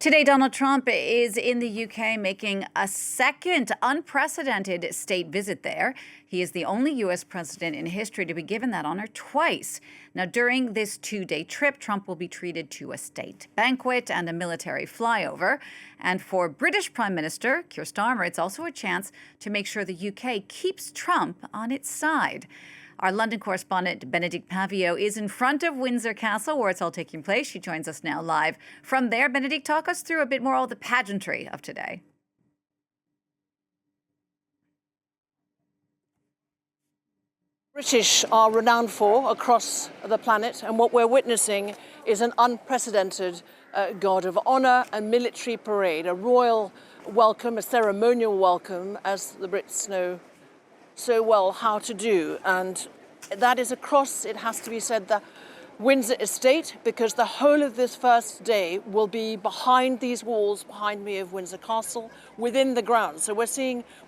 Today, Donald Trump is in the UK making a second unprecedented state visit there. He is the only U.S. president in history to be given that honor twice. Now, during this two-day trip, Trump will be treated to a state banquet and a military flyover. And for British Prime Minister Keir Starmer, it's also a chance to make sure the UK keeps Trump on its side. Our London correspondent, Benedict Pavio, is in front of Windsor Castle, where it's all taking place. She joins us now live from there. Benedict, talk us through a bit more of the pageantry of today. British are renowned for across the planet, and what we're witnessing is an unprecedented guard of honour and military parade, a royal welcome, a ceremonial welcome, as the Brits know so well how to do. And that is across, it has to be said, the Windsor estate, because the whole of this first day will be behind these walls behind me of Windsor Castle, within the grounds. So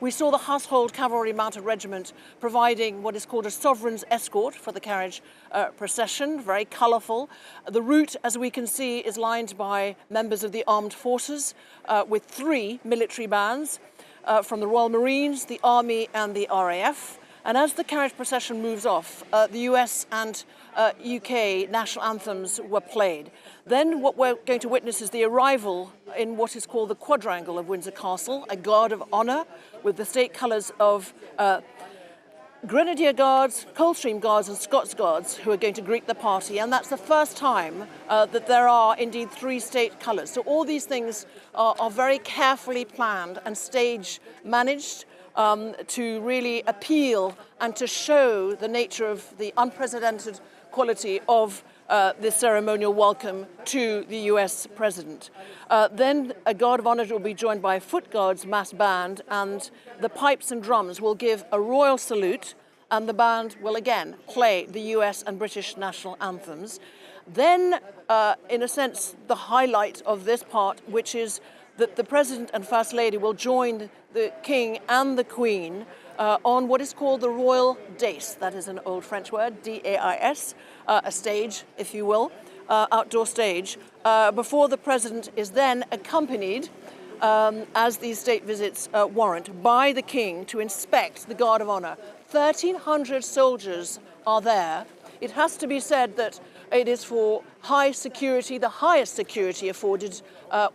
we saw the Household Cavalry Mounted Regiment providing what is called a sovereign's escort for the carriage procession, very colourful. The route, as we can see, is lined by members of the armed forces with 3 military bands from the Royal Marines, the Army and the RAF. And as the carriage procession moves off, the US and UK national anthems were played. Then what we're going to witness is the arrival in what is called the quadrangle of Windsor Castle, a guard of honour with the state colours of Grenadier Guards, Coldstream Guards and Scots Guards who are going to greet the party. And that's the first time that there are indeed 3 state colours. So all these things are very carefully planned and stage managed to really appeal and to show the nature of the unprecedented quality of this ceremonial welcome to the US president. Then a guard of honour will be joined by a Foot Guards mass band, and the pipes and drums will give a royal salute, and the band will again play the US and British national anthems. Then, in a sense, the highlight of this part, which is that the President and First Lady will join the King and the Queen on what is called the Royal Dais. That is an old French word, D-A-I-S, a stage, if you will, outdoor stage, before the President is then accompanied, as these state visits warrant, by the King to inspect the Guard of Honour. 1,300 soldiers are there. It has to be said that it is for high security, the highest security afforded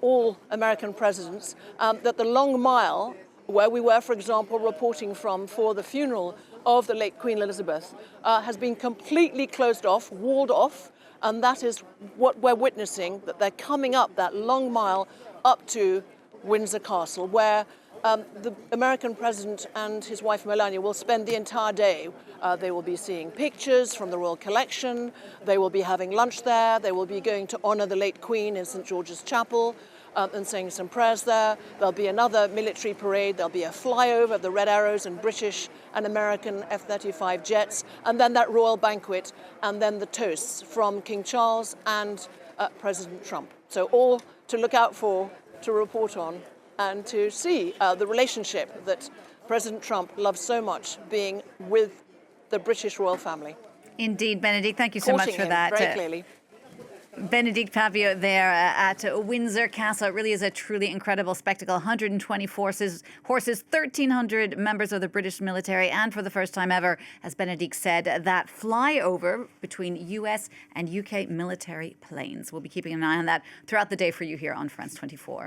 all American presidents, that the Long Mile, where we were, for example, reporting from for the funeral of the late Queen Elizabeth, has been completely closed off, walled off, and that is what we're witnessing, that they're coming up that Long Mile up to Windsor Castle, where the American president and his wife Melania will spend the entire day. They will be seeing pictures from the Royal Collection, they will be having lunch there, they will be going to honour the late Queen in St George's Chapel and saying some prayers there. There'll be another military parade, there'll be a flyover of the Red Arrows and British and American F-35 jets, and then that royal banquet, and then the toasts from King Charles and President Trump. So all to look out for, to report on, and to see the relationship that President Trump loves so much, being with the British royal family. Indeed, Benedict, thank you so much for that. Very clearly. Benedict Pavio there at Windsor Castle. It really is a truly incredible spectacle. 120 horses, 1,300 members of the British military, and for the first time ever, as Benedict said, that flyover between US and UK military planes. We'll be keeping an eye on that throughout the day for you here on France 24.